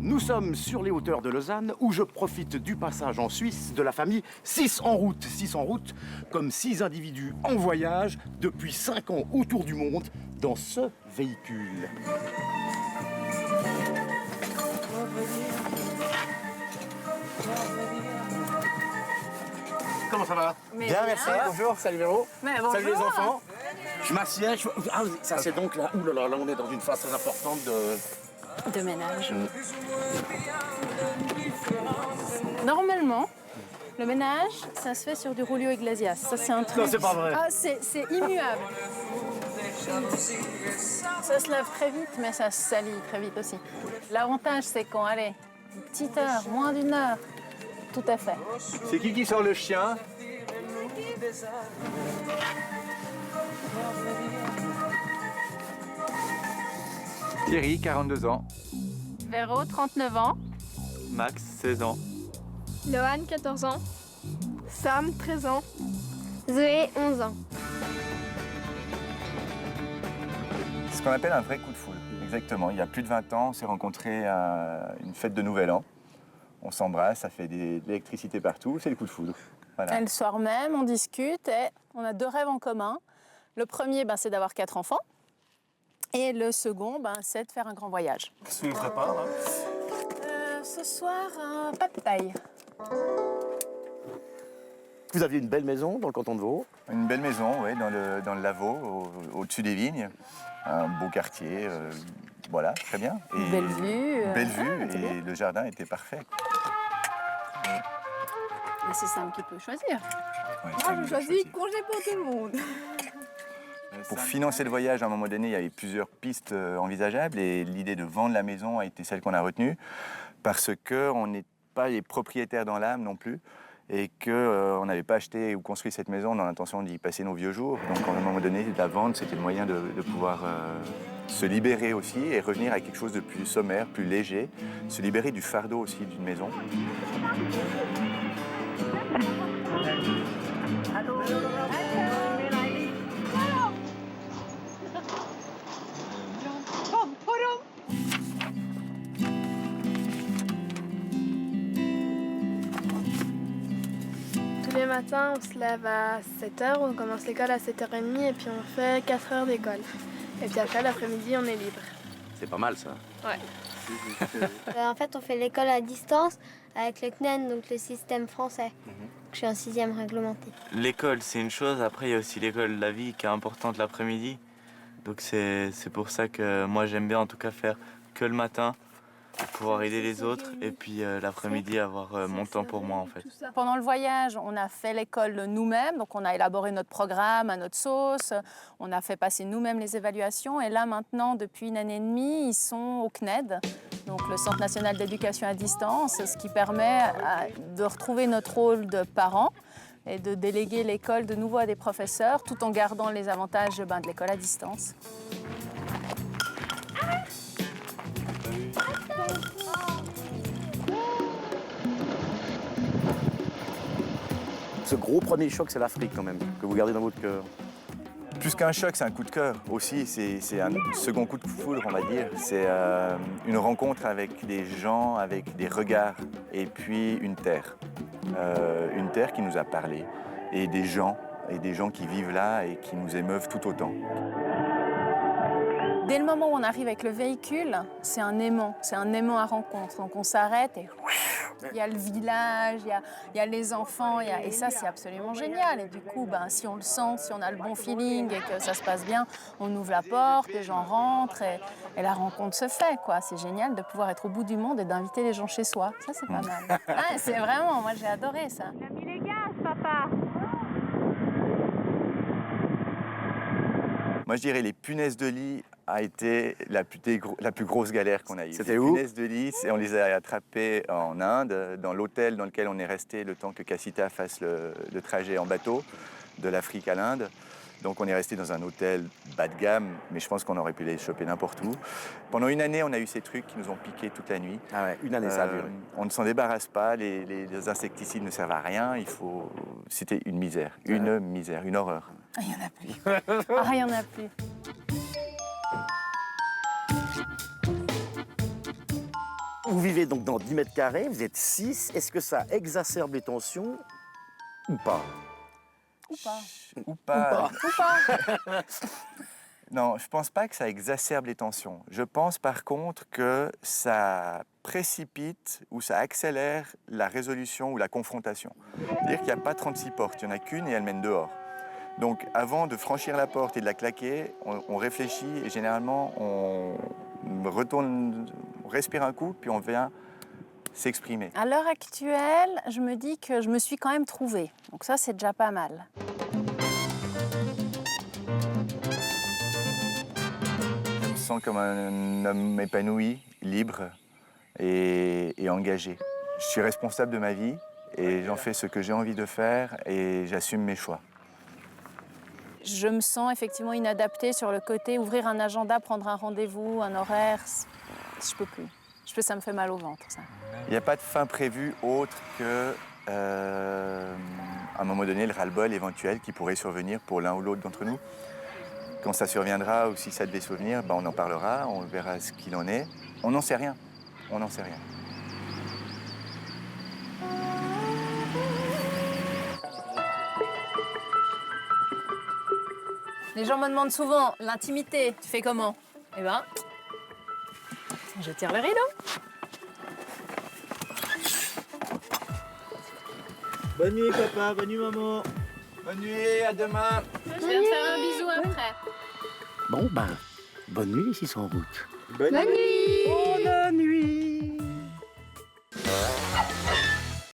Nous sommes sur les hauteurs de Lausanne où je profite du passage en Suisse de la famille 6 en route. 6 en route, comme 6 individus en voyage depuis 5 ans autour du monde dans ce véhicule. Comment ça va? Bien, merci. Bonjour, salut Véro. Bonjour. Salut les enfants. Je m'assieds. Ah, ça c'est donc là. Ouh là là, là on est dans une phase très importante De ménage. Normalement, le ménage, ça se fait sur du Julio Iglesias. Ça, c'est un truc. Non, c'est pas vrai. Ah, c'est immuable. Ça se lave très vite, mais ça se salit très vite aussi. L'avantage, c'est qu'on allez, une petite heure, moins d'une heure. Tout à fait. C'est qui sort le chien? Thierry, 42 ans. Véro, 39 ans. Max, 16 ans. Lohan, 14 ans. Sam, 13 ans. Zoé, 11 ans. Ce qu'on appelle un vrai coup de foudre. Exactement. Il y a plus de 20 ans, on s'est rencontrés à une fête de Nouvel An. On s'embrasse, ça fait de l'électricité partout, c'est le coup de foudre. Voilà. Et le soir même, on discute et on a 2 rêves en commun. Le premier, c'est d'avoir 4 enfants. Et le second, c'est de faire un grand voyage. Qu'est-ce que tu nous prépares là? Ce soir, un pas de taille. Vous aviez une belle maison dans le canton de Vaud. Une belle maison, oui, dans le Lavaux, au-dessus des vignes. Un beau quartier, voilà, très bien. Et Belle vue. Belle vue, c'est bien. et le jardin était parfait. Mais c'est Sam qui peut choisir. Ouais, Moi, ça je nous a choisis choisi. congé pour tout le monde. Pour financer le voyage, à un moment donné, il y avait plusieurs pistes envisageables et l'idée de vendre la maison a été celle qu'on a retenue parce qu'on n'est pas les propriétaires dans l'âme non plus et qu'on n'avait pas acheté ou construit cette maison dans l'intention d'y passer nos vieux jours. Donc à un moment donné, la vente, c'était le moyen de pouvoir se libérer aussi et revenir à quelque chose de plus sommaire, plus léger, se libérer du fardeau aussi d'une maison. Tous les matins, on se lève à 7h, on commence l'école à 7h30 et puis on fait 4 heures d'école. Et puis après, l'après-midi, on est libre. C'est pas mal ça. Ouais. En fait, on fait l'école à distance avec le CNEN, donc le système français. Je suis en 6e réglementé. L'école, c'est une chose. Après, il y a aussi l'école de la vie qui est importante l'après-midi. Donc c'est pour ça que moi, j'aime bien en tout cas faire que le matin pour pouvoir aider les autres et puis l'après-midi avoir mon temps pour moi en fait. Pendant le voyage, on a fait l'école nous-mêmes, donc on a élaboré notre programme à notre sauce, on a fait passer nous-mêmes les évaluations et là maintenant, depuis 1 année et demie, ils sont au CNED, donc le Centre national d'éducation à distance, ce qui permet de retrouver notre rôle de parents et de déléguer l'école de nouveau à des professeurs tout en gardant les avantages de l'école à distance. Ce gros premier choc, c'est l'Afrique quand même, que vous gardez dans votre cœur. Plus qu'un choc, c'est un coup de cœur aussi. C'est un second coup de foudre, on va dire. C'est une rencontre avec des gens, avec des regards, et puis une terre. Une terre qui nous a parlé, et des gens qui vivent là et qui nous émeuvent tout autant. Dès le moment où on arrive avec le véhicule, c'est un aimant à rencontre. Donc on s'arrête et il y a le village, il y a les enfants, et ça c'est absolument génial. Et du coup, si on le sent, si on a le bon feeling et que ça se passe bien, on ouvre la porte, les gens rentrent et la rencontre se fait, quoi. C'est génial de pouvoir être au bout du monde et d'inviter les gens chez soi. Ça c'est pas mal. Ouais, c'est vraiment, moi j'ai adoré ça. On a mis les gaz, papa. Moi, je dirais les punaises de lit a été la plus grosse galère qu'on a eue. C'était les où? punaises de lit, on les a attrapées en Inde, dans l'hôtel dans lequel on est resté le temps que Cassita fasse le trajet en bateau de l'Afrique à l'Inde. Donc on est resté dans un hôtel bas de gamme, mais je pense qu'on aurait pu les choper n'importe où. Pendant 1 année, on a eu ces trucs qui nous ont piqué toute la nuit. Ah ouais, 1 année ça a duré. On ne s'en débarrasse pas, les insecticides ne servent à rien. C'était une misère, une horreur. Ah, il n'y en a plus. Ah, il n'y en a plus. Vous vivez donc dans 10 mètres carrés, vous êtes 6. Est-ce que ça exacerbe les tensions ou pas? Ou pas. Ou pas. Ou pas. Non, je ne pense pas que ça exacerbe les tensions. Je pense par contre que ça précipite ou ça accélère la résolution ou la confrontation. C'est-à-dire qu'il n'y a pas 36 portes, il n'y en a qu'une et elle mène dehors. Donc avant de franchir la porte et de la claquer, on réfléchit et généralement on retourne, on respire un coup puis on vient s'exprimer. À l'heure actuelle, je me dis que je me suis quand même trouvée. Donc ça, c'est déjà pas mal. Je me sens comme un homme épanoui, libre et engagé. Je suis responsable de ma vie et j'en fais ce que j'ai envie de faire et j'assume mes choix. Je me sens effectivement inadaptée sur le côté ouvrir un agenda, prendre un rendez-vous, un horaire. Je peux plus. Ça me fait mal au ventre, ça. Il n'y a pas de fin prévue autre que, à un moment donné, le ras-le-bol éventuel qui pourrait survenir pour l'un ou l'autre d'entre nous. Quand ça surviendra ou si ça devait survenir, ben on en parlera, on verra ce qu'il en est. On n'en sait rien. On n'en sait rien. Les gens me demandent souvent l'intimité. Tu fais comment? Eh ben, je tire le rideau. Bonne nuit papa, bonne nuit maman. Bonne nuit, à demain. Je vais te faire un bisou après. Bon, ben, bonne nuit les 6 en route. Bonne nuit. Bonne nuit.